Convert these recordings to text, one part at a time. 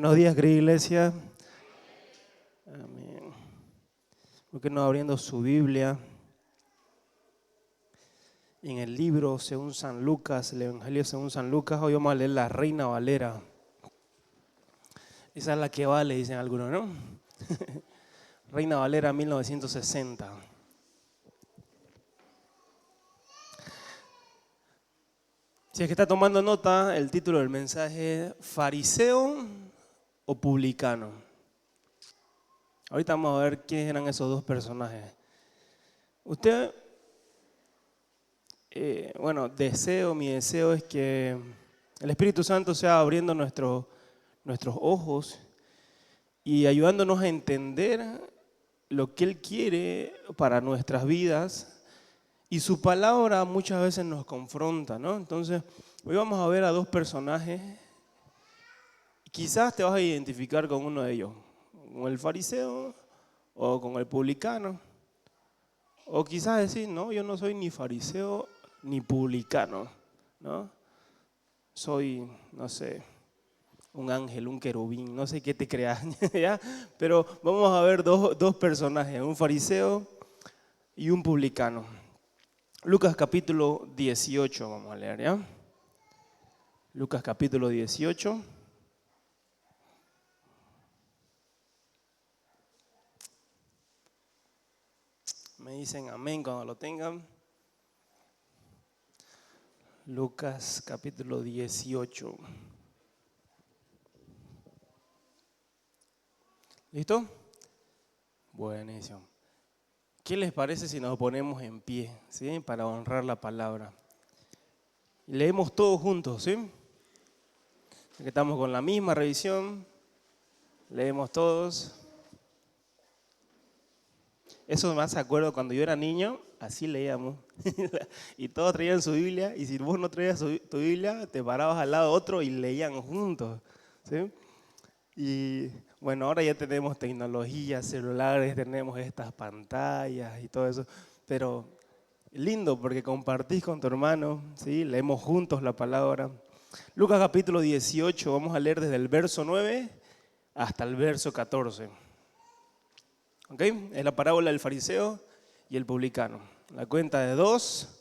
Buenos días, querida iglesia. Amén. ¿Por qué no abriendo su Biblia? En el libro según San Lucas, el Evangelio según San Lucas, hoy vamos a leer la Reina Valera. Esa es la que vale, dicen algunos, ¿no? Reina Valera 1960. Si es que está tomando nota, el título del mensaje es ¿Fariseo o publicano? Ahorita vamos a ver quiénes eran esos dos personajes. Usted, mi deseo es que el Espíritu Santo sea abriendo nuestros ojos y ayudándonos a entender lo que Él quiere para nuestras vidas. Y su palabra muchas veces nos confronta, ¿no? Entonces, hoy vamos a ver a dos personajes. Quizás te vas a identificar con uno de ellos, con el fariseo o con el publicano. O quizás decir, no, yo no soy ni fariseo ni publicano, ¿no? Soy, no sé, un ángel, un querubín, no sé qué te creas, ¿ya? Pero vamos a ver dos personajes, un fariseo y un publicano. Lucas capítulo 18, vamos a leer, ¿ya? Lucas capítulo 18. Me dicen amén cuando lo tengan. Lucas capítulo 18. ¿Listo? Buenísimo. ¿Qué les parece si nos ponemos en pie, ¿sí? Para honrar la palabra? Y leemos todos juntos, ¿sí? Que estamos con la misma revisión. Leemos todos. Eso me hace acuerdo cuando yo era niño, así leíamos. Y todos traían su Biblia, y si vos no traías tu Biblia, te parabas al lado de otro y leían juntos, ¿sí? Y bueno, ahora ya tenemos tecnología, celulares, tenemos estas pantallas y todo eso, pero lindo porque compartís con tu hermano, ¿sí? Leemos juntos la palabra. Lucas capítulo 18, vamos a leer desde el verso 9 hasta el verso 14. ¿Ok? Es la parábola del fariseo y el publicano. La cuenta de 2,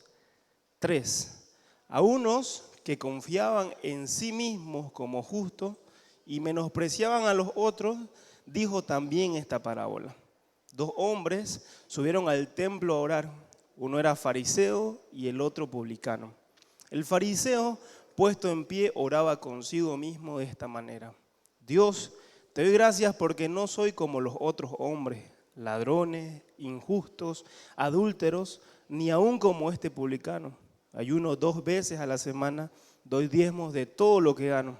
3. A unos que confiaban en sí mismos como justos y menospreciaban a los otros, dijo también esta parábola. 2 hombres subieron al templo a orar. Uno era fariseo y el otro publicano. El fariseo, puesto en pie, oraba consigo mismo de esta manera: Dios, te doy gracias porque no soy como los otros hombres, ladrones, injustos, adúlteros, ni aun como este publicano. Ayuno 2 veces a la semana, doy diezmos de todo lo que gano.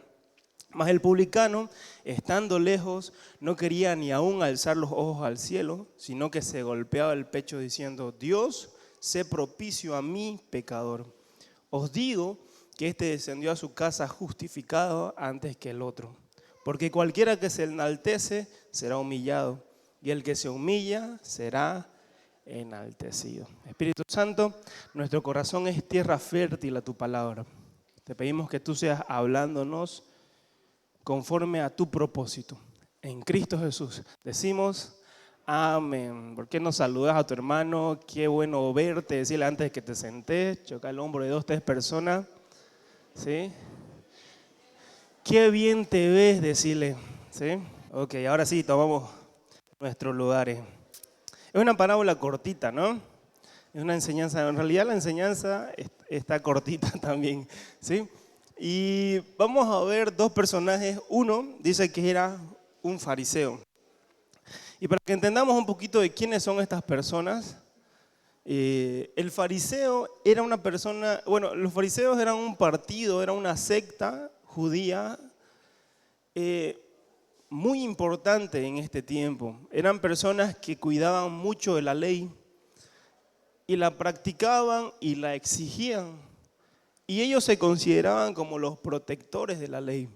Mas el publicano, estando lejos, no quería ni aun alzar los ojos al cielo, sino que se golpeaba el pecho diciendo: Dios, sé propicio a mí, pecador. Os digo que este descendió a su casa justificado antes que el otro. Porque cualquiera que se enaltece será humillado, y el que se humilla será enaltecido. Espíritu Santo, nuestro corazón es tierra fértil a tu palabra. Te pedimos que tú seas hablándonos conforme a tu propósito. En Cristo Jesús decimos amén. ¿Por qué no saludas a tu hermano? Qué bueno verte, decirle antes de que te sentes, choca el hombro de 2, 3 personas. ¿Sí? Qué bien te ves, decirle. ¿Sí? Ok, ahora sí, tomamos nuestros lugares. Es una parábola cortita, ¿no? Es una enseñanza, en realidad la enseñanza está cortita también, ¿sí? Y vamos a ver 2 personajes. Uno dice que era un fariseo. Y para que entendamos un poquito de quiénes son estas personas, el fariseo era una persona, bueno, los fariseos eran un partido, era una secta judía muy importante en este tiempo. Eran personas que cuidaban mucho de la ley y la practicaban y la exigían. Y ellos se consideraban como los protectores de la ley.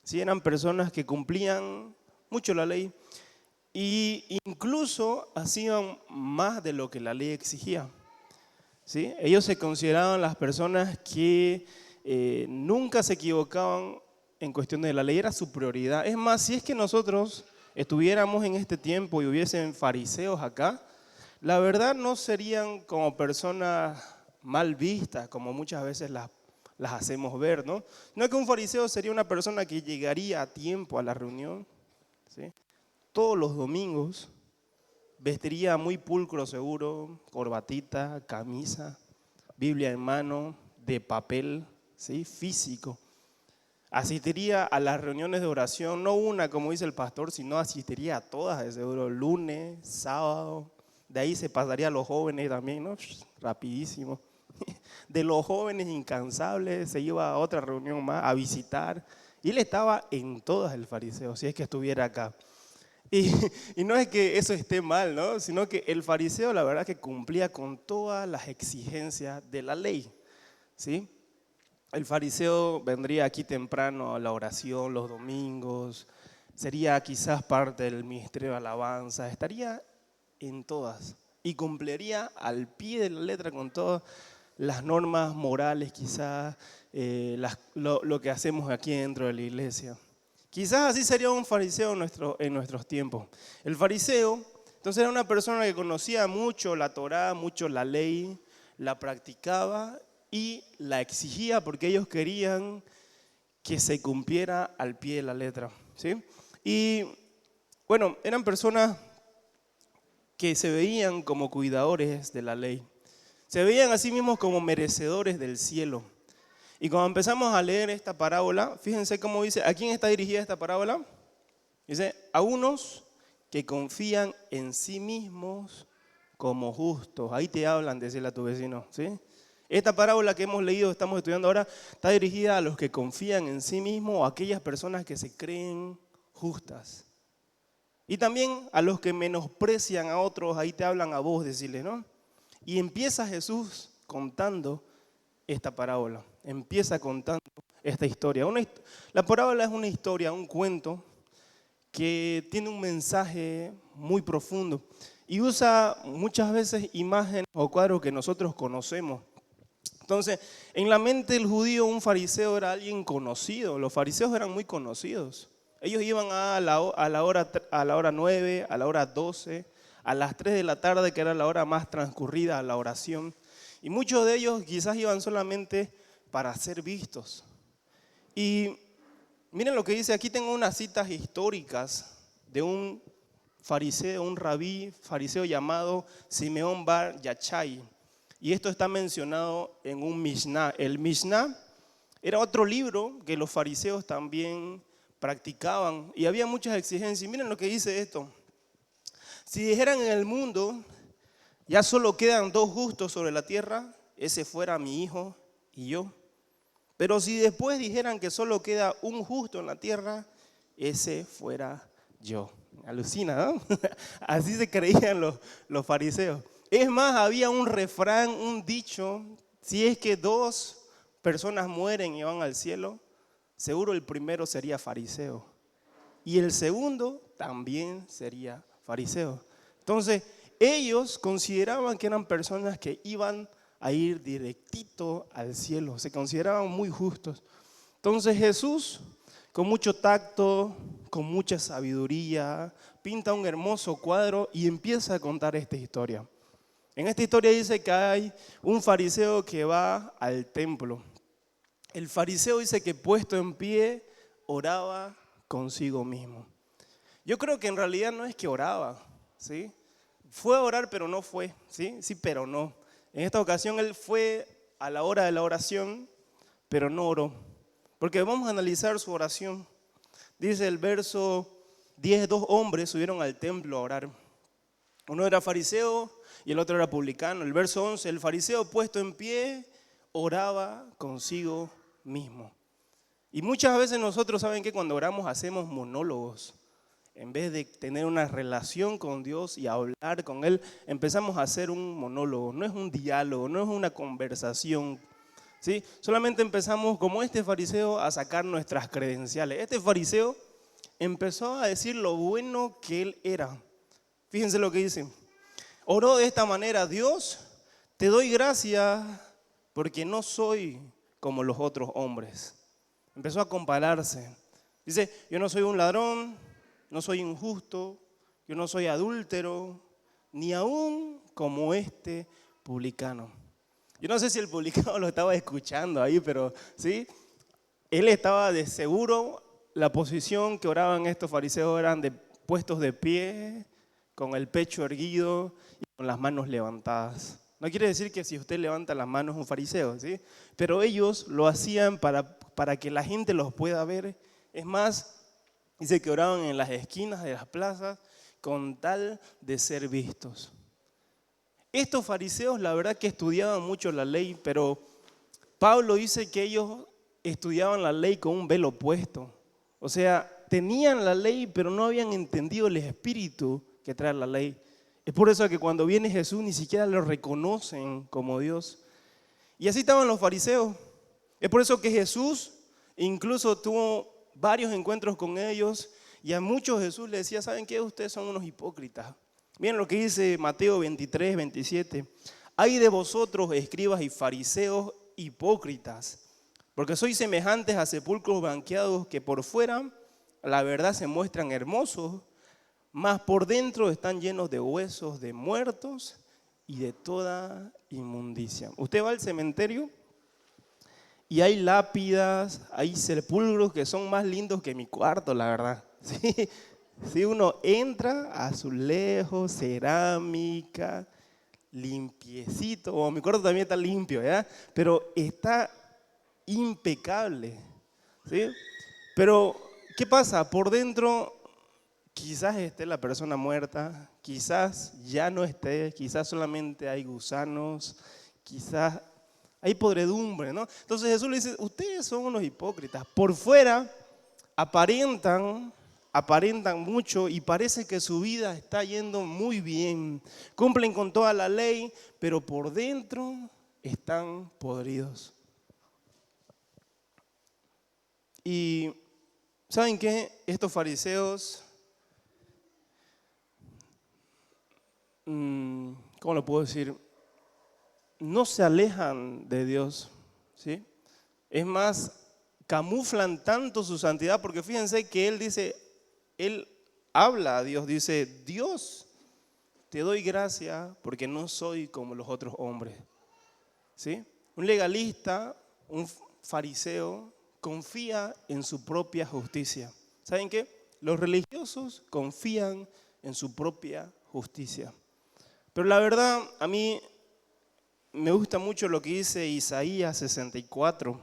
¿Sí? Eran personas que cumplían mucho la ley e incluso hacían más de lo que la ley exigía. ¿Sí? Ellos se consideraban las personas que nunca se equivocaban en cuestión de la ley, era su prioridad. Es más, si es que nosotros estuviéramos en este tiempo y hubiesen fariseos acá, la verdad no serían como personas mal vistas, como muchas veces las hacemos ver, ¿no? No, que un fariseo sería una persona que llegaría a tiempo a la reunión, ¿sí? Todos los domingos, vestiría muy pulcro seguro, corbatita, camisa, Biblia en mano, de papel, ¿sí? Físico. Asistiría a las reuniones de oración, no una como dice el pastor, sino asistiría a todas, de seguro, lunes, sábado. De ahí se pasaría a los jóvenes también, ¿no? Rapidísimo. De los jóvenes incansables se iba a otra reunión más a visitar. Y él estaba en todas, el fariseo, si es que estuviera acá. Y, y no es que eso esté mal, ¿no? Sino que el fariseo la verdad que cumplía con todas las exigencias de la ley, ¿sí? El fariseo vendría aquí temprano a la oración los domingos, sería quizás parte del ministerio de alabanza, estaría en todas y cumpliría al pie de la letra con todas las normas morales, quizás lo que hacemos aquí dentro de la iglesia. Quizás así sería un fariseo en nuestros tiempos. El fariseo, entonces, era una persona que conocía mucho la Torá, mucho la ley, la practicaba y la exigía porque ellos querían que se cumpliera al pie de la letra, ¿sí? Y bueno, eran personas que se veían como cuidadores de la ley. Se veían a sí mismos como merecedores del cielo. Y cuando empezamos a leer esta parábola, fíjense cómo dice, ¿a quién está dirigida esta parábola? Dice, a unos que confían en sí mismos como justos. Ahí te hablan, decirle a tu vecino, ¿sí? Esta parábola que hemos leído, estamos estudiando ahora, está dirigida a los que confían en sí mismos o a aquellas personas que se creen justas. Y también a los que menosprecian a otros, ahí te hablan a vos, decirle, ¿no? Y empieza Jesús contando esta parábola, empieza contando esta historia. La parábola es una historia, un cuento que tiene un mensaje muy profundo y usa muchas veces imágenes o cuadros que nosotros conocemos. Entonces, en la mente del judío, un fariseo era alguien conocido. Los fariseos eran muy conocidos. Ellos iban a la hora 9, a la hora 12, a las 3 de la tarde, que era la hora más transcurrida a la oración. Y muchos de ellos quizás iban solamente para ser vistos. Y miren lo que dice, aquí tengo unas citas históricas de un fariseo, un rabí fariseo llamado Simeón Bar Yachai. Y esto está mencionado en un Mishnah. El Mishnah era otro libro que los fariseos también practicaban y había muchas exigencias. Miren lo que dice esto. Si dijeran en el mundo, ya solo quedan dos justos sobre la tierra, ese fuera mi hijo y yo. Pero si después dijeran que solo queda un justo en la tierra, ese fuera yo. Alucina, ¿no? Así se creían los fariseos. Es más, había un refrán, un dicho, si es que dos personas mueren y van al cielo, seguro el primero sería fariseo y el segundo también sería fariseo. Entonces, ellos consideraban que eran personas que iban a ir directito al cielo, se consideraban muy justos. Entonces Jesús, con mucho tacto, con mucha sabiduría, pinta un hermoso cuadro y empieza a contar esta historia. En esta historia dice que hay un fariseo que va al templo. El fariseo dice que puesto en pie oraba consigo mismo. Yo creo que en realidad no es que oraba, ¿sí? Fue a orar pero no fue, ¿sí? Sí, pero no. En esta ocasión él fue a la hora de la oración, pero no oró. Porque vamos a analizar su oración. Dice el verso 10, dos hombres subieron al templo a orar. Uno era fariseo y el otro era publicano. El verso 11, el fariseo puesto en pie oraba consigo mismo. Y muchas veces nosotros, ¿saben qué? Cuando oramos hacemos monólogos. En vez de tener una relación con Dios y hablar con Él, empezamos a hacer un monólogo. No es un diálogo, no es una conversación, ¿sí? Solamente empezamos, como este fariseo, a sacar nuestras credenciales. Este fariseo empezó a decir lo bueno que él era. Fíjense lo que dice. Oró de esta manera: Dios, te doy gracias porque no soy como los otros hombres. Empezó a compararse. Dice, yo no soy un ladrón, no soy injusto, yo no soy adúltero, ni aún como este publicano. Yo no sé si el publicano lo estaba escuchando ahí, pero sí, él estaba de seguro, la posición que oraban estos fariseos eran de puestos de pie, con el pecho erguido y con las manos levantadas. No quiere decir que si usted levanta las manos es un fariseo, ¿sí? Pero ellos lo hacían para que la gente los pueda ver. Es más, dice que oraban en las esquinas de las plazas con tal de ser vistos. Estos fariseos la verdad que estudiaban mucho la ley, pero Pablo dice que ellos estudiaban la ley con un velo puesto. O sea, tenían la ley, pero no habían entendido el espíritu que trae la ley. Es por eso que cuando viene Jesús ni siquiera lo reconocen como Dios. Y así estaban los fariseos. Es por eso que Jesús incluso tuvo varios encuentros con ellos y a muchos Jesús les decía, ¿saben qué? Ustedes son unos hipócritas. Miren lo que dice Mateo 23, 27. Ay de vosotros, escribas y fariseos hipócritas, porque sois semejantes a sepulcros blanqueados que por fuera, la verdad, se muestran hermosos, mas por dentro están llenos de huesos de muertos y de toda inmundicia. Usted va al cementerio y hay lápidas, hay sepulcros que son más lindos que mi cuarto, la verdad. ¿Sí? Si uno entra, azulejos, cerámica, limpiecito, o mi cuarto también está limpio, ¿ya? Pero está impecable, ¿sí? Pero, ¿qué pasa? Por dentro quizás esté la persona muerta, quizás ya no esté, quizás solamente hay gusanos, quizás hay podredumbre, ¿no? Entonces Jesús le dice, ustedes son unos hipócritas. Por fuera aparentan mucho y parece que su vida está yendo muy bien. Cumplen con toda la ley, pero por dentro están podridos. Y ¿saben qué? Estos fariseos, ¿cómo lo puedo decir? No se alejan de Dios, ¿sí? Es más, camuflan tanto su santidad, porque fíjense que él dice, él habla a Dios, dice, Dios, te doy gracia porque no soy como los otros hombres, ¿sí? Un legalista, un fariseo, confía en su propia justicia. ¿Saben qué? Los religiosos confían en su propia justicia. Pero la verdad, a mí me gusta mucho lo que dice Isaías 64,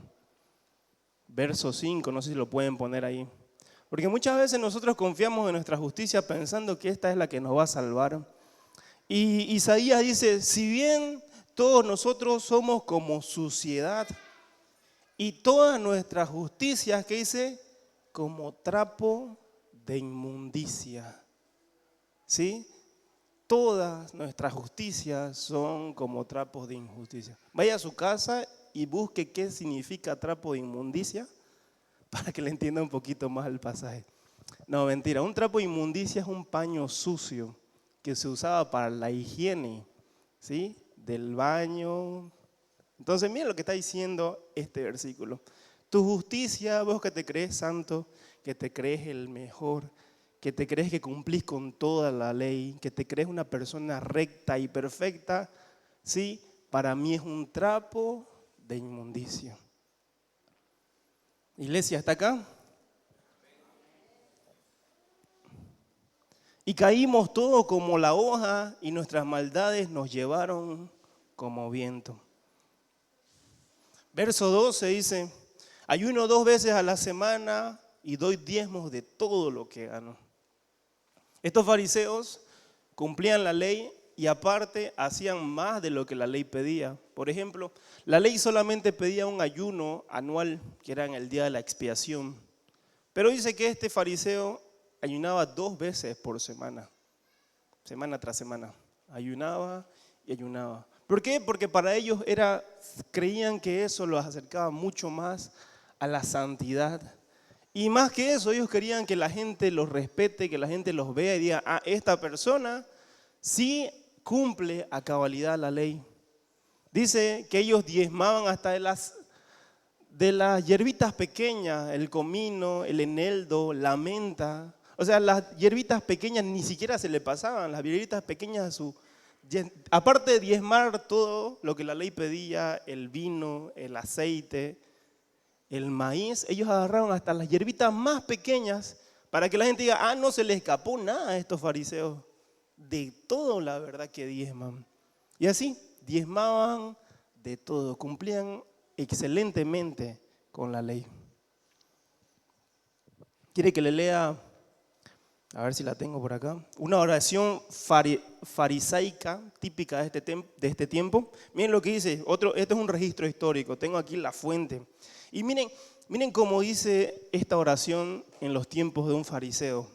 verso 5, no sé si lo pueden poner ahí. Porque muchas veces nosotros confiamos en nuestra justicia pensando que esta es la que nos va a salvar. Y Isaías dice, si bien todos nosotros somos como suciedad y todas nuestras justicias, ¿qué dice? Como trapo de inmundicia. ¿Sí? Todas nuestras justicias son como trapos de injusticia. Vaya a su casa y busque qué significa trapo de inmundicia para que le entienda un poquito más el pasaje. No, mentira. Un trapo de inmundicia es un paño sucio que se usaba para la higiene, ¿sí? Del baño. Entonces, mira lo que está diciendo este versículo. Tu justicia, vos que te crees santo, que te crees el mejor, que te crees que cumplís con toda la ley, que te crees una persona recta y perfecta, ¿sí? Para mí es un trapo de inmundicia. Iglesia, ¿está acá? Y caímos todos como la hoja y nuestras maldades nos llevaron como viento. Verso 12 dice, ayuno 2 veces a la semana y doy diezmos de todo lo que gano. Estos fariseos cumplían la ley y aparte hacían más de lo que la ley pedía. Por ejemplo, la ley solamente pedía un ayuno anual, que era en el día de la expiación. Pero dice que este fariseo ayunaba 2 veces por semana, semana tras semana. Ayunaba y ayunaba. ¿Por qué? Porque para ellos creían que eso los acercaba mucho más a la santidad. Y más que eso, ellos querían que la gente los respete, que la gente los vea y diga, ah, esta persona sí cumple a cabalidad la ley. Dice que ellos diezmaban hasta de las hierbitas pequeñas, el comino, el eneldo, la menta. O sea, las hierbitas pequeñas ni siquiera se le pasaban, las hierbitas pequeñas aparte de diezmar todo lo que la ley pedía, el vino, el aceite, el maíz, ellos agarraron hasta las hierbitas más pequeñas para que la gente diga, ah, no se les escapó nada a estos fariseos. De todo, la verdad, que diezman. Y así, diezmaban de todo, cumplían excelentemente con la ley. ¿Quiere que le lea? A ver si la tengo por acá. Una oración farisaica típica de este tiempo. Miren lo que dice. Este es un registro histórico. Tengo aquí la fuente. Y miren cómo dice esta oración en los tiempos de un fariseo.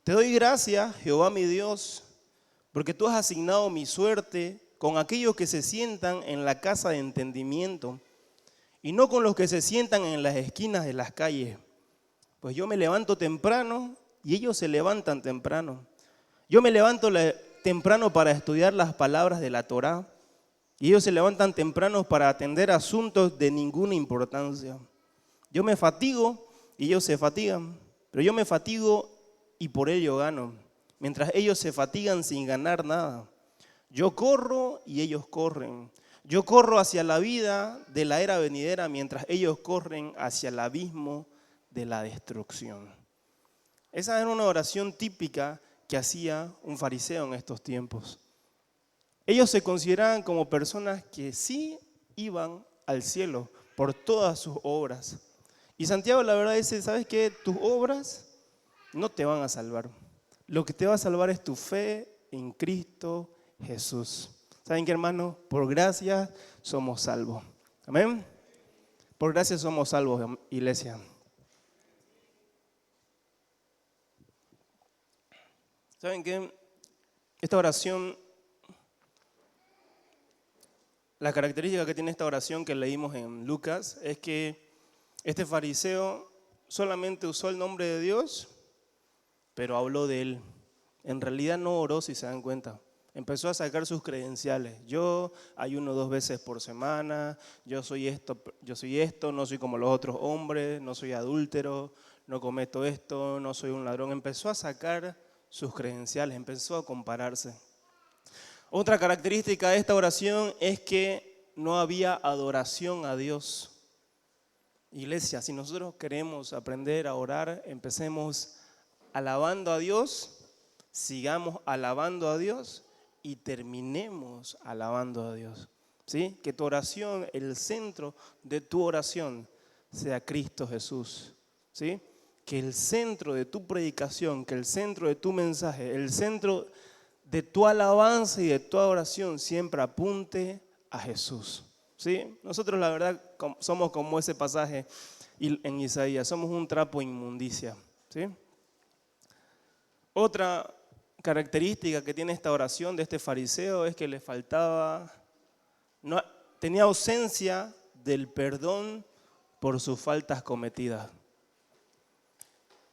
Te doy gracias, Jehová mi Dios, porque tú has asignado mi suerte con aquellos que se sientan en la casa de entendimiento y no con los que se sientan en las esquinas de las calles. Pues yo me levanto temprano y ellos se levantan temprano. Yo me levanto temprano para estudiar las palabras de la Torá y ellos se levantan temprano para atender asuntos de ninguna importancia. Yo me fatigo y ellos se fatigan, pero yo me fatigo y por ello gano, mientras ellos se fatigan sin ganar nada. Yo corro y ellos corren. Yo corro hacia la vida de la era venidera, mientras ellos corren hacia el abismo de la destrucción. Esa era una oración típica que hacía un fariseo en estos tiempos. Ellos se consideraban como personas que sí iban al cielo por todas sus obras. Y Santiago, la verdad, dice, ¿sabes qué? Tus obras no te van a salvar. Lo que te va a salvar es tu fe en Cristo Jesús. ¿Saben qué, hermanos? Por gracia somos salvos. Amén. Por gracia somos salvos, iglesia. ¿Saben qué? Esta oración, la característica que tiene esta oración que leímos en Lucas es que este fariseo solamente usó el nombre de Dios, pero habló de él. En realidad no oró, si se dan cuenta. Empezó a sacar sus credenciales. Yo ayuno 2 veces por semana, yo soy esto, no soy como los otros hombres, no soy adúltero, no cometo esto, no soy un ladrón. Empezó a sacar sus credenciales, empezó a compararse. Otra característica de esta oración es que no había adoración a Dios. Iglesia, si nosotros queremos aprender a orar, empecemos alabando a Dios, sigamos alabando a Dios y terminemos alabando a Dios. ¿Sí? Que tu oración, el centro de tu oración sea Cristo Jesús. ¿Sí? Que el centro de tu predicación, que el centro de tu mensaje, el centro de tu alabanza y de tu oración siempre apunte a Jesús. ¿Sí? Nosotros la verdad somos como ese pasaje en Isaías, somos un trapo de inmundicia. ¿Sí? Otra característica que tiene esta oración de este fariseo es que le faltaba, tenía ausencia del perdón por sus faltas cometidas.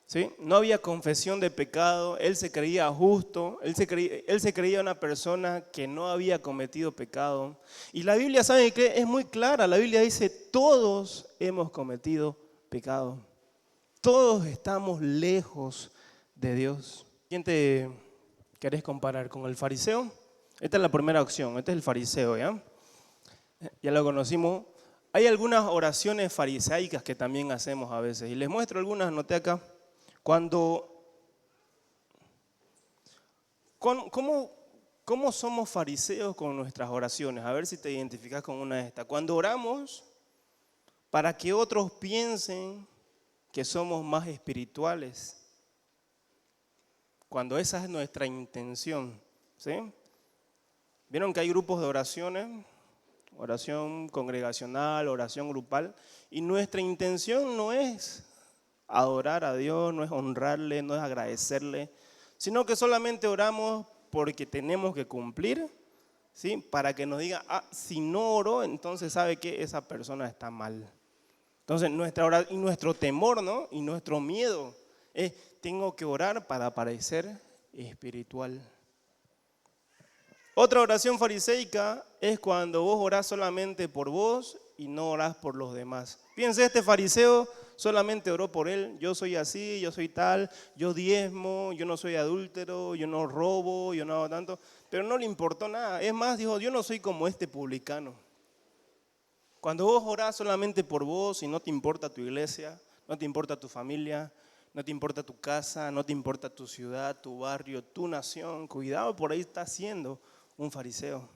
¿Sí? No había confesión de pecado, él se creía justo, él se creía una persona que no había cometido pecado. Y la Biblia, ¿saben qué? Es muy clara, la Biblia dice, todos hemos cometido pecado. Todos estamos lejos de Dios. ¿Quién te querés comparar con el fariseo? Esta es la primera opción, este es el fariseo, ¿ya? Ya lo conocimos. Hay algunas oraciones farisaicas que también hacemos a veces, y les muestro algunas, anoté acá. ¿Cómo somos fariseos con nuestras oraciones? A ver si te identificas con una de estas. Cuando oramos para que otros piensen que somos más espirituales, cuando esa es nuestra intención, ¿sí? Vieron que hay grupos de oraciones, oración congregacional, oración grupal, y nuestra intención no es adorar a Dios, no es honrarle, no es agradecerle, sino que solamente oramos porque tenemos que cumplir, ¿sí? Para que nos diga, si no oró, entonces sabe que esa persona está mal. Entonces nuestro temor, ¿no? Y nuestro miedo es, tengo que orar para parecer espiritual. Otra oración fariseica es cuando vos orás solamente por vos y no orás por los demás. Fíjense, este fariseo solamente oró por él. Yo soy así, yo soy tal, yo diezmo, yo no soy adúltero, yo no robo, yo no hago tanto. Pero no le importó nada. Es más, dijo, yo no soy como este publicano. Cuando vos orás solamente por vos y no te importa tu iglesia, no te importa tu familia, no te importa tu casa, no te importa tu ciudad, tu barrio, tu nación, cuidado, por ahí estás siendo un fariseo.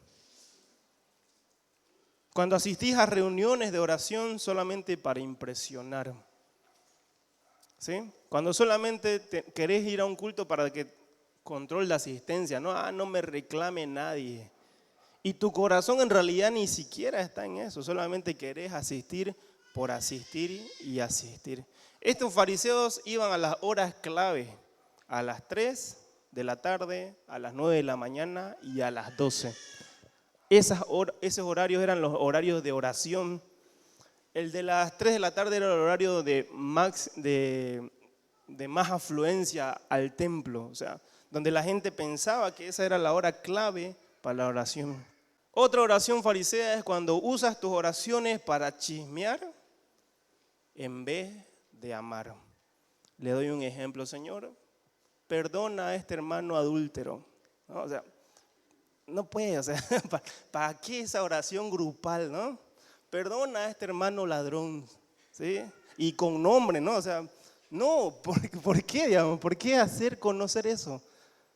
Cuando asistís a reuniones de oración solamente para impresionar, ¿sí? Cuando solamente querés ir a un culto para que control de asistencia, no me reclame nadie. Y tu corazón en realidad ni siquiera está en eso, solamente querés asistir por asistir y asistir. Estos fariseos iban a las horas clave, a las 3 de la tarde, a las 9 de la mañana y a las 12. Esos horarios eran los horarios de oración. El de las 3 de la tarde era el horario de más afluencia al templo, o sea, donde la gente pensaba que esa era la hora clave para la oración. Otra oración farisea es cuando usas tus oraciones para chismear en vez de amar. Le doy un ejemplo, Señor, perdona a este hermano adúltero, ¿no? O sea, no puede, o sea, ¿para qué esa oración grupal, no? Perdona a este hermano ladrón, ¿sí? Y con nombre, ¿no? O sea, no, ¿por qué, digamos? ¿Por qué hacer conocer eso?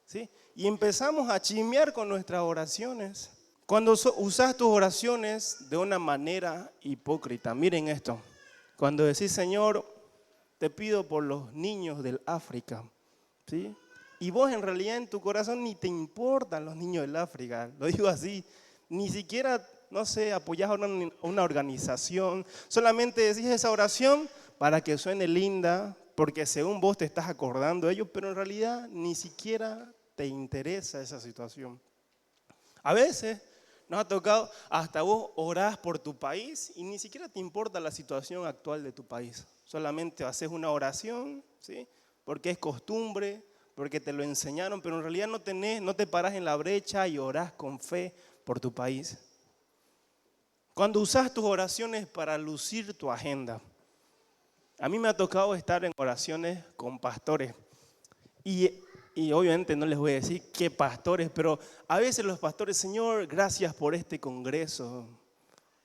¿Sí? Y empezamos a chismear con nuestras oraciones. Cuando usas tus oraciones de una manera hipócrita, miren esto. Cuando decís, Señor, te pido por los niños del África, ¿sí? Y vos en realidad en tu corazón ni te importan los niños del África, lo digo así, ni siquiera, no sé, apoyás a una organización, solamente decís esa oración para que suene linda, porque según vos te estás acordando de ellos, pero en realidad ni siquiera te interesa esa situación. A veces nos ha tocado, hasta vos orás por tu país y ni siquiera te importa la situación actual de tu país. Solamente haces una oración, ¿sí? Porque es costumbre, porque te lo enseñaron, pero en realidad no te parás en la brecha y orás con fe por tu país. Cuando usás tus oraciones para lucir tu agenda. A mí me ha tocado estar en oraciones con pastores y obviamente no les voy a decir qué pastores, pero a veces los pastores, Señor, gracias por este congreso,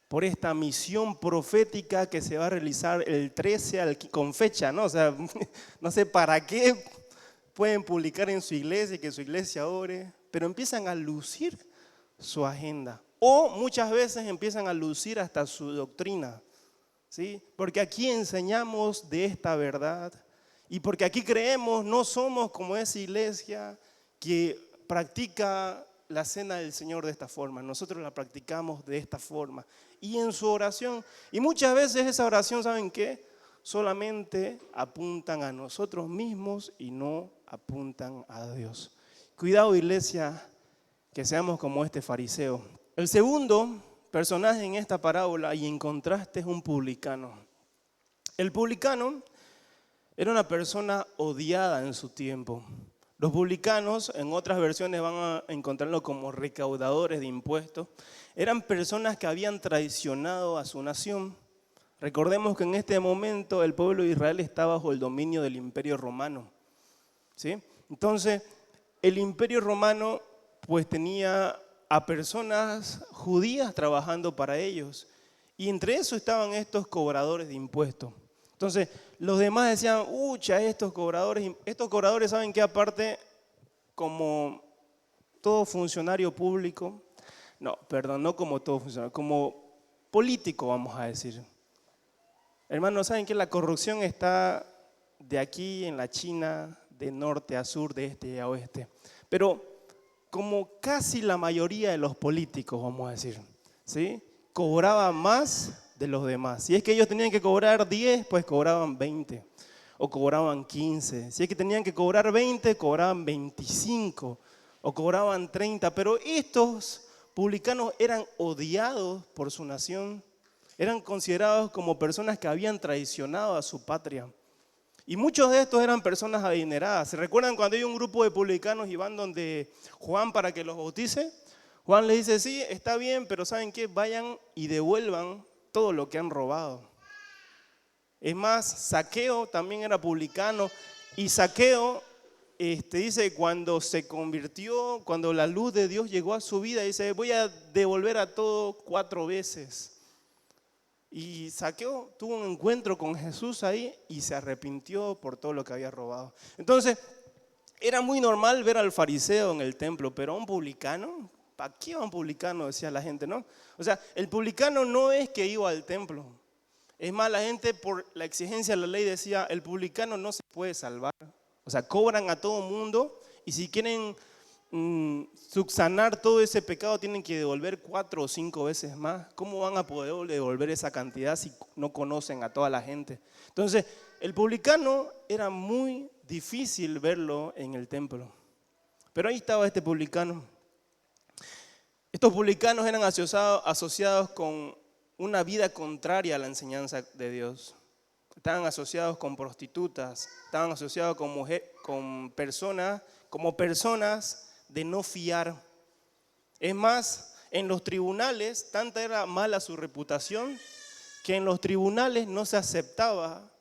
por esta misión profética que se va a realizar el 13 con fecha, ¿no? O sea, no sé para qué pueden publicar en su iglesia y que su iglesia ore, pero empiezan a lucir su agenda. O muchas veces empiezan a lucir hasta su doctrina, ¿sí? Porque aquí enseñamos de esta verdad. Y porque aquí creemos, no somos como esa iglesia que practica la cena del Señor de esta forma. Nosotros la practicamos de esta forma. Y en su oración, y muchas veces esa oración, ¿saben qué? Solamente apuntan a nosotros mismos y no apuntan a Dios. Cuidado, iglesia, que seamos como este fariseo. El segundo personaje en esta parábola, y en contraste, es un publicano. El publicano era una persona odiada en su tiempo. Los publicanos, en otras versiones van a encontrarlo como recaudadores de impuestos, eran personas que habían traicionado a su nación. Recordemos que en este momento el pueblo de Israel está bajo el dominio del Imperio Romano, ¿sí? Entonces, el Imperio Romano pues tenía a personas judías trabajando para ellos, y entre eso estaban estos cobradores de impuestos. Entonces, los demás decían, ucha, estos cobradores saben que aparte, como todo funcionario público, no como todo funcionario, como político, vamos a decir. Hermanos, saben que la corrupción está de aquí en la China, de norte a sur, de este a oeste. Pero como casi la mayoría de los políticos, vamos a decir, ¿sí? Cobraban más de los demás. Si es que ellos tenían que cobrar 10, pues cobraban 20 o cobraban 15. Si es que tenían que cobrar 20, cobraban 25 o cobraban 30. Pero estos publicanos eran odiados por su nación, eran considerados como personas que habían traicionado a su patria. Y muchos de estos eran personas adineradas. ¿Se recuerdan cuando hay un grupo de publicanos y van donde Juan para que los bautice? Juan les dice, sí, está bien, pero ¿saben qué? Vayan y devuelvan todo lo que han robado. Es más, Zaqueo también era publicano, y Zaqueo dice, cuando se convirtió, cuando la luz de Dios llegó a su vida, dice, voy a devolver a todo 4 veces. Y Zaqueo tuvo un encuentro con Jesús ahí y se arrepintió por todo lo que había robado. Entonces, era muy normal ver al fariseo en el templo, pero a un publicano, ¿para qué a un publicano? Decía la gente, ¿no? O sea, el publicano no es que iba al templo. Es más, la gente por la exigencia de la ley decía, el publicano no se puede salvar. O sea, cobran a todo mundo y si quieren subsanar todo ese pecado tienen que devolver 4 o 5 veces más. ¿Cómo van a poder devolver esa cantidad si no conocen a toda la gente? Entonces, el publicano era muy difícil verlo en el templo. Pero ahí estaba este publicano. Estos publicanos eran asociados con una vida contraria a la enseñanza de Dios. Estaban asociados con prostitutas, estaban asociados con personas, como personas de no fiar. Es más, en los tribunales, tanta era mala su reputación, que en los tribunales no se aceptaba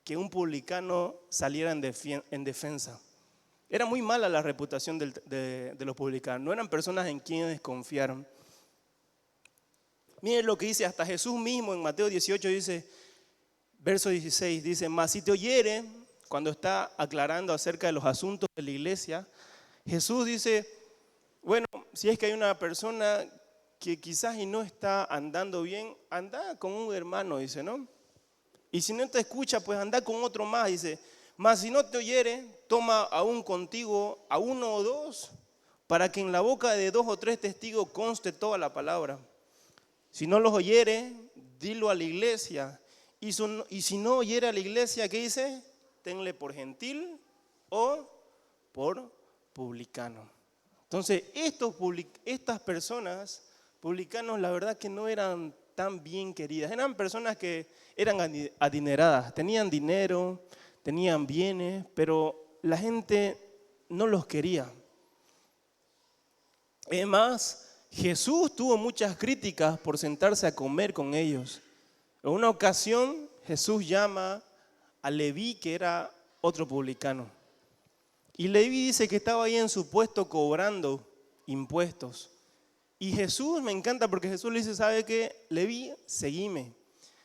que un publicano saliera en defensa. Era muy mala la reputación de los publicanos, no eran personas en quienes confiaron. Miren lo que dice hasta Jesús mismo en Mateo 18, dice, verso 16, dice, mas si te oyere, cuando está aclarando acerca de los asuntos de la iglesia, Jesús dice, bueno, si es que hay una persona que quizás y no está andando bien, anda con un hermano, dice, ¿no? Y si no te escucha, pues anda con otro más, dice, mas si no te oyere, toma aún contigo a 1 o 2, para que en la boca de 2 o 3 testigos conste toda la palabra. Si no los oyere, dilo a la iglesia. Y si no oyere a la iglesia, ¿qué dice? Tenle por gentil o por publicano. Entonces, estas personas, publicanos, la verdad que no eran tan bien queridas. Eran personas que eran adineradas, tenían dinero, tenían bienes, pero la gente no los quería. Es más, Jesús tuvo muchas críticas por sentarse a comer con ellos. En una ocasión, Jesús llama a Leví, que era otro publicano. Y Leví dice que estaba ahí en su puesto cobrando impuestos. Y Jesús, me encanta porque Jesús le dice, ¿sabe qué? Leví, seguime.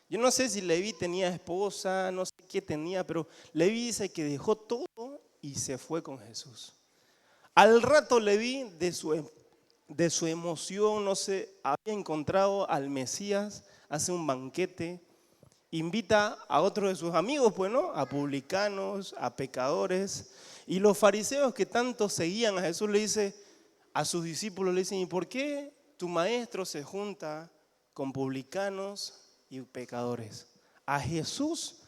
Yo no sé si Leví tenía esposa, no sé qué tenía, pero Leví dice que dejó todo y se fue con Jesús. Al rato Leví, de su emoción, no sé, había encontrado al Mesías, hace un banquete, invita a otros de sus amigos, pues, ¿no? A publicanos, a pecadores. Y los fariseos que tanto seguían a Jesús le dice, a sus discípulos le dicen, ¿y por qué tu maestro se junta con publicanos y pecadores? A Jesús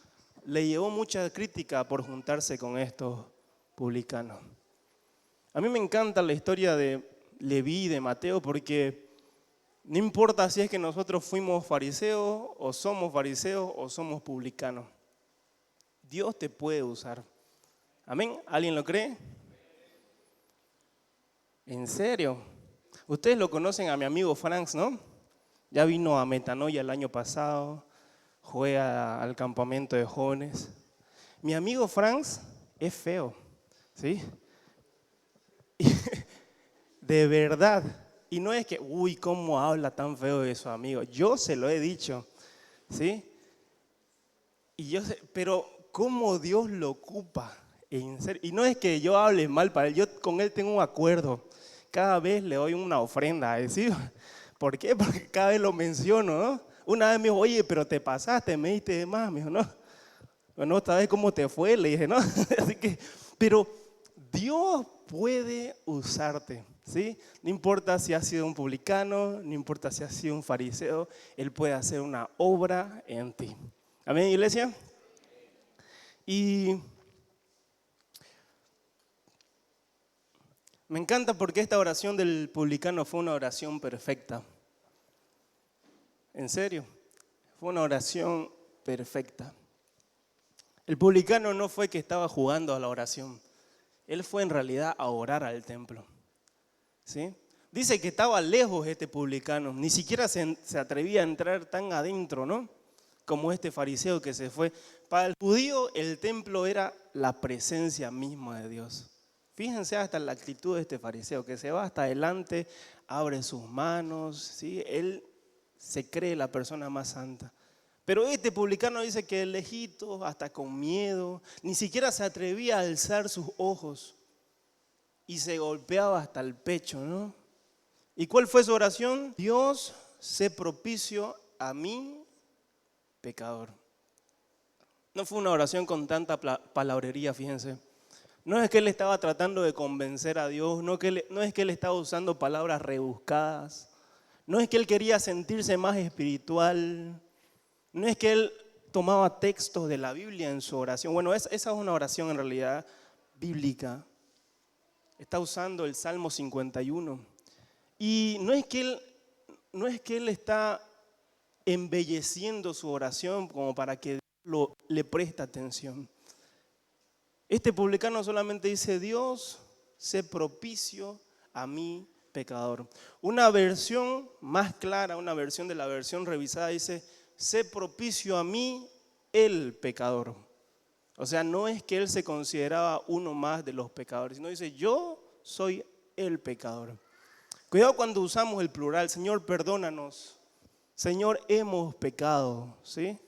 le llevó mucha crítica por juntarse con estos publicanos. A mí me encanta la historia de Leví y de Mateo porque no importa si es que nosotros fuimos fariseos o somos publicanos. Dios te puede usar. ¿Amén? ¿Alguien lo cree? ¿En serio? Ustedes lo conocen a mi amigo Franks, ¿no? Ya vino a Metanoia el año pasado, fue al campamento de jóvenes. Mi amigo Franks es feo, ¿sí? De verdad. Y no es que, uy, cómo habla tan feo de su amigo. Yo se lo he dicho, ¿sí? Y yo sé, pero cómo Dios lo ocupa, en serio. Y no es que yo hable mal para él, yo con él tengo un acuerdo. Cada vez le doy una ofrenda, ¿sí? ¿Por qué? Porque cada vez lo menciono, ¿no? Una vez me dijo, oye, pero te pasaste, me diste de más. Me dijo, no. Bueno, esta vez cómo te fue, le dije, ¿no? Así que, pero Dios puede usarte, ¿sí? No importa si has sido un publicano, no importa si has sido un fariseo, Él puede hacer una obra en ti. Amén, iglesia. Y me encanta porque esta oración del publicano fue una oración perfecta. En serio, fue una oración perfecta. El publicano no fue que estaba jugando a la oración. Él fue en realidad a orar al templo, ¿sí? Dice que estaba lejos este publicano, ni siquiera se atrevía a entrar tan adentro, ¿no? Como este fariseo que se fue. Para el judío el templo era la presencia misma de Dios. Fíjense hasta la actitud de este fariseo, que se va hasta adelante, abre sus manos, ¿sí? Él se cree la persona más santa. Pero este publicano dice que de lejito, hasta con miedo, ni siquiera se atrevía a alzar sus ojos y se golpeaba hasta el pecho, ¿no? ¿Y cuál fue su oración? Dios, sé propicio a mí, pecador. No fue una oración con tanta palabrería, fíjense. No es que él estaba tratando de convencer a Dios, no es que él estaba usando palabras rebuscadas, no es que él quería sentirse más espiritual, no es que él tomaba textos de la Biblia en su oración. Bueno, esa es una oración en realidad bíblica. Está usando el Salmo 51. Y no es que él está embelleciendo su oración como para que Dios le preste atención. Este publicano solamente dice: Dios, sé propicio a mí, pecador. Una versión más clara, una versión de la versión revisada dice: sé propicio a mí, el pecador. O sea, no es que él se consideraba uno más de los pecadores, sino dice: yo soy el pecador. Cuidado cuando usamos el plural: Señor, perdónanos. Señor, hemos pecado, ¿sí?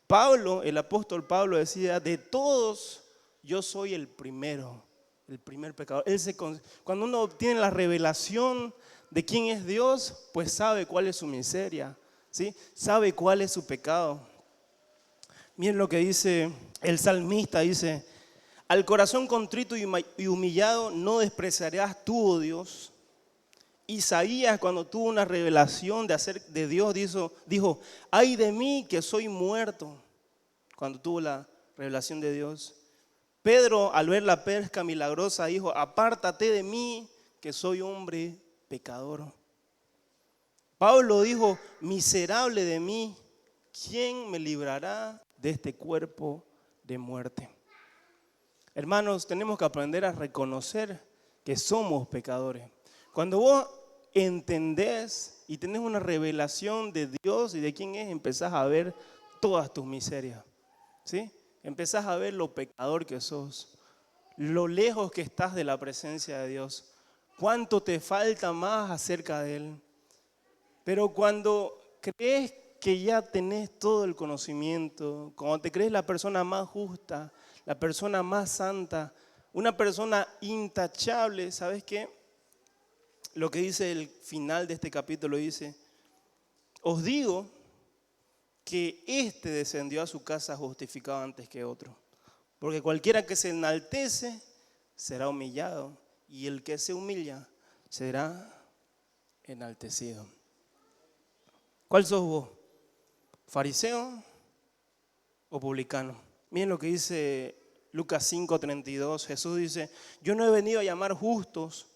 Pablo, el apóstol Pablo decía: de todos yo soy el primero, el primer pecador. Cuando uno tiene la revelación de quién es Dios, pues sabe cuál es su miseria, ¿sí? Sabe cuál es su pecado. Miren lo que dice el salmista, dice: al corazón contrito y humillado no despreciarás tú, oh Dios. Isaías, cuando tuvo una revelación de Dios, dijo: ay de mí que soy muerto. Cuando tuvo la revelación de Dios. Pedro, al ver la pesca milagrosa, dijo: apártate de mí que soy hombre pecador. Pablo dijo: miserable de mí, ¿quién me librará de este cuerpo de muerte? Hermanos, tenemos que aprender a reconocer que somos pecadores. Cuando vos entendés y tenés una revelación de Dios y de quién es, empezás a ver todas tus miserias, ¿sí? Empezás a ver lo pecador que sos, lo lejos que estás de la presencia de Dios, cuánto te falta más acerca de Él. Pero cuando crees que ya tenés todo el conocimiento, cuando te crees la persona más justa, la persona más santa, una persona intachable, ¿sabes qué? Lo que dice el final de este capítulo dice: os digo que éste descendió a su casa justificado antes que otro. Porque cualquiera que se enaltece será humillado, y el que se humilla será enaltecido. ¿Cuál sos vos? ¿Fariseo o publicano? Miren lo que dice Lucas 5:32. Jesús dice: yo no he venido a llamar justos,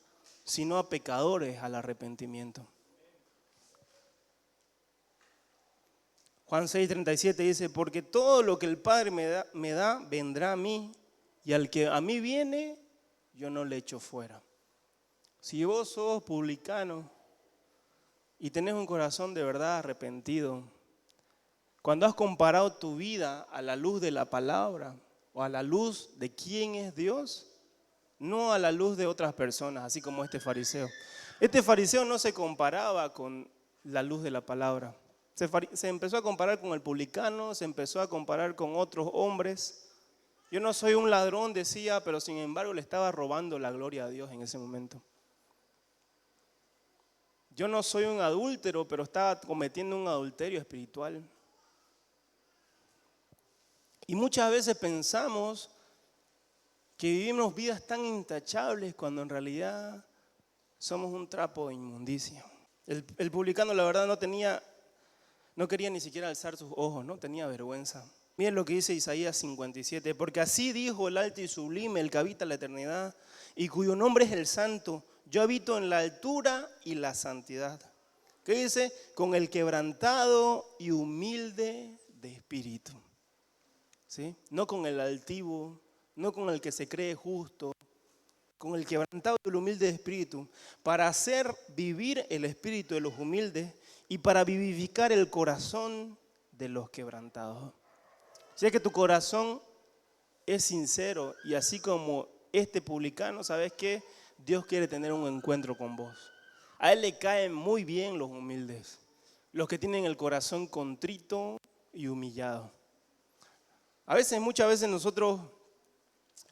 sino a pecadores al arrepentimiento. Juan 6:37 dice: porque todo lo que el Padre me da vendrá a mí, y al que a mí viene, yo no le echo fuera. Si vos sos publicano y tenés un corazón de verdad arrepentido, cuando has comparado tu vida a la luz de la palabra o a la luz de quién es Dios, no a la luz de otras personas, así como este fariseo. Este fariseo no se comparaba con la luz de la palabra. Se empezó a comparar con el publicano, se empezó a comparar con otros hombres. Yo no soy un ladrón, decía, pero sin embargo le estaba robando la gloria a Dios en ese momento. Yo no soy un adúltero, pero estaba cometiendo un adulterio espiritual. Y muchas veces pensamos que vivimos vidas tan intachables cuando en realidad somos un trapo de inmundicia. El publicano, la verdad, no quería ni siquiera alzar sus ojos, no tenía vergüenza. Miren lo que dice Isaías 57: porque así dijo el alto y sublime, el que habita la eternidad y cuyo nombre es el santo: yo habito en la altura y la santidad. ¿Qué dice? Con el quebrantado y humilde de espíritu. ¿Sí? No con el altivo, no con el que se cree justo, con el quebrantado y el humilde de espíritu, para hacer vivir el espíritu de los humildes y para vivificar el corazón de los quebrantados. Si es que tu corazón es sincero y así como este publicano, ¿sabes qué? Dios quiere tener un encuentro con vos. A Él le caen muy bien los humildes, los que tienen el corazón contrito y humillado. Muchas veces nosotros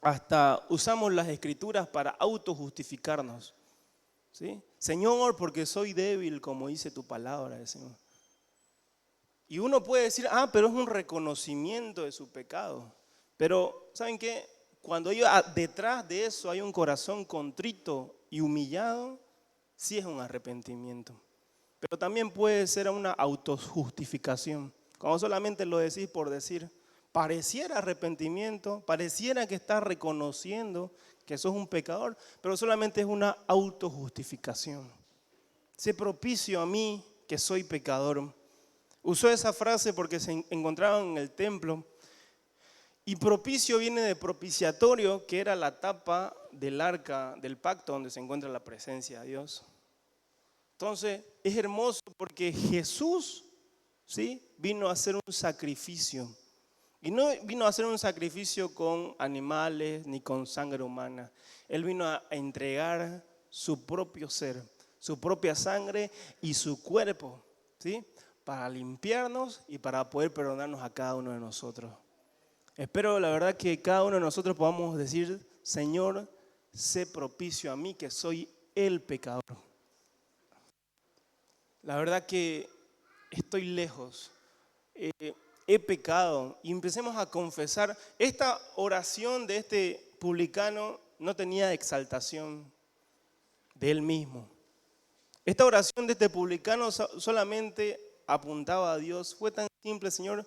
hasta usamos las escrituras para autojustificarnos, ¿sí? Señor, porque soy débil, como dice tu palabra, decimos. Y uno puede decir, pero es un reconocimiento de su pecado. Pero, ¿saben qué? Cuando detrás de eso hay un corazón contrito y humillado, sí es un arrepentimiento. Pero también puede ser una autojustificación. Cuando solamente lo decís por decir, pareciera arrepentimiento, pareciera que estás reconociendo que sos un pecador, pero solamente es una autojustificación. Sé propicio a mí que soy pecador. Usó esa frase porque se encontraban en el templo. Y propicio viene de propiciatorio, que era la tapa del arca del pacto donde se encuentra la presencia de Dios. Entonces es hermoso porque Jesús, ¿sí?, vino a hacer un sacrificio. Y no vino a hacer un sacrificio con animales ni con sangre humana. Él vino a entregar su propio ser, su propia sangre y su cuerpo, ¿sí?, para limpiarnos y para poder perdonarnos a cada uno de nosotros. Espero, la verdad, que cada uno de nosotros podamos decir, Señor, sé propicio a mí que soy el pecador. La verdad que estoy lejos, he pecado, y empecemos a confesar. Esta oración de este publicano no tenía exaltación de él mismo. Esta oración de este publicano solamente apuntaba a Dios. Fue tan simple, Señor.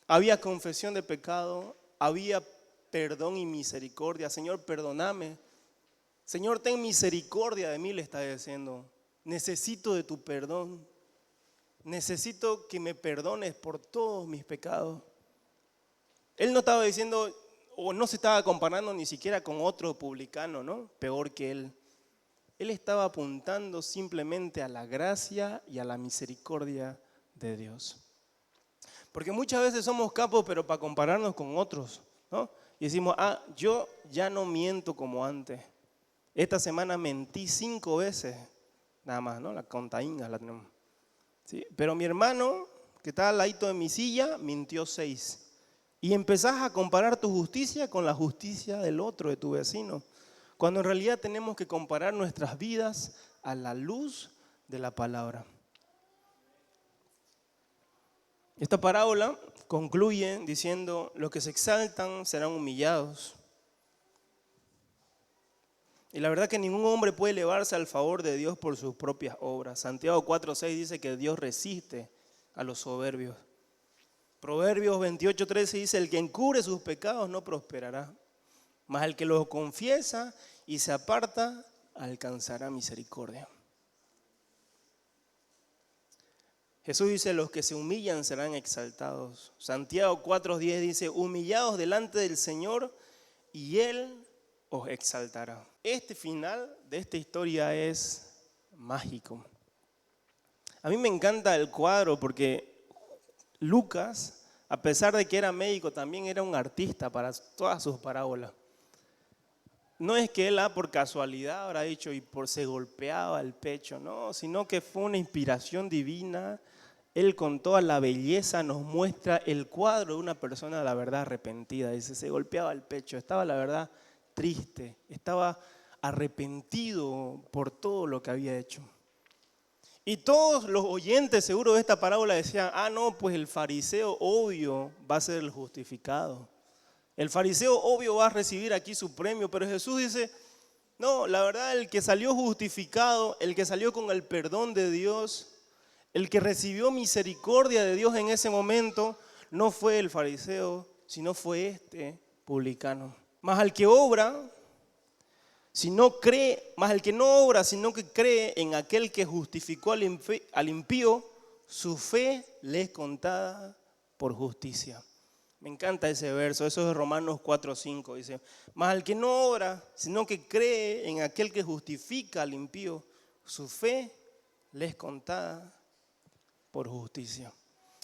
Había confesión de pecado, había perdón y misericordia. Señor, perdóname. Señor, ten misericordia de mí, le está diciendo. Necesito de tu perdón. Necesito que me perdones por todos mis pecados. Él no estaba diciendo, o no se estaba comparando ni siquiera con otro publicano, ¿no?, peor que él. Él estaba apuntando simplemente a la gracia y a la misericordia de Dios. Porque muchas veces somos capos, pero para compararnos con otros, ¿no? Y decimos, yo ya no miento como antes. Esta semana mentí 5 veces, nada más, ¿no? La contaína la tenemos. ¿Sí? Pero mi hermano, que está al ladito de mi silla, mintió 6. Y empezás a comparar tu justicia con la justicia del otro, de tu vecino. Cuando en realidad tenemos que comparar nuestras vidas a la luz de la palabra. Esta parábola concluye diciendo, los que se exaltan serán humillados. Y la verdad que ningún hombre puede elevarse al favor de Dios por sus propias obras. Santiago 4:6 dice que Dios resiste a los soberbios. Proverbios 28:13 dice, el que encubre sus pecados no prosperará, mas el que los confiesa y se aparta alcanzará misericordia. Jesús dice, los que se humillan serán exaltados. Santiago 4:10 dice, humillados delante del Señor y Él os exaltará. Este final de esta historia es mágico. A mí me encanta el cuadro porque Lucas, a pesar de que era médico, también era un artista para todas sus parábolas. No es que él por casualidad habrá dicho y por se golpeaba el pecho, no, sino que fue una inspiración divina. Él con toda la belleza nos muestra el cuadro de una persona, la verdad, arrepentida. Dice, se golpeaba el pecho, estaba la verdad triste, estaba arrepentido por todo lo que había hecho. Y todos los oyentes seguro de esta parábola decían, no, pues el fariseo obvio va a ser el justificado. El fariseo obvio va a recibir aquí su premio, pero Jesús dice, no, la verdad, el que salió justificado, el que salió con el perdón de Dios, el que recibió misericordia de Dios en ese momento, no fue el fariseo, sino fue este publicano. Mas al que obra, si no cree, más el que no obra, sino que cree en aquel que justificó al impío, su fe le es contada por justicia. Me encanta ese verso, eso es de Romanos 4:5. Dice, mas al que no obra, sino que cree en aquel que justifica al impío, su fe le es contada por justicia.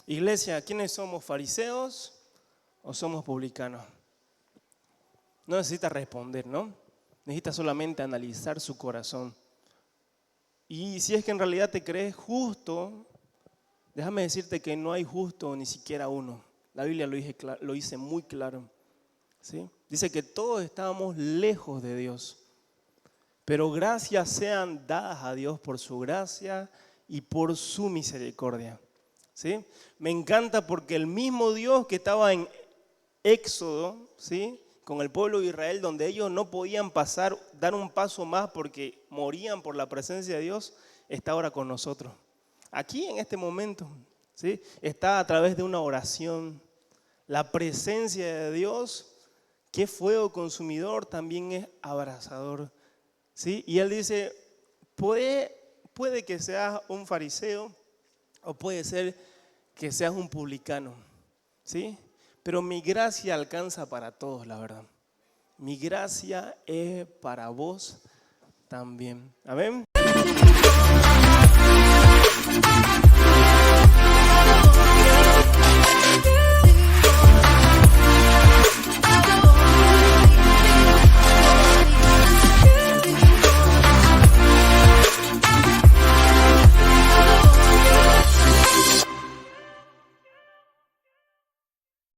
Iglesia, ¿quiénes somos? ¿Fariseos o somos publicanos? No necesita responder, ¿no? Necesita solamente analizar su corazón. Y si es que en realidad te crees justo, déjame decirte que no hay justo ni siquiera uno. La Biblia lo dice muy claro, ¿sí? Dice que todos estábamos lejos de Dios, pero gracias sean dadas a Dios por su gracia y por su misericordia, ¿sí? Me encanta porque el mismo Dios que estaba en Éxodo, ¿sí?, con el pueblo de Israel, donde ellos no podían dar un paso más porque morían por la presencia de Dios, está ahora con nosotros. Aquí en este momento, ¿sí?, está a través de una oración. La presencia de Dios, que es fuego consumidor, también es abrasador, ¿sí? Y Él dice, puede que seas un fariseo o puede ser que seas un publicano, ¿sí? Pero mi gracia alcanza para todos, la verdad. Mi gracia es para vos también. Amén.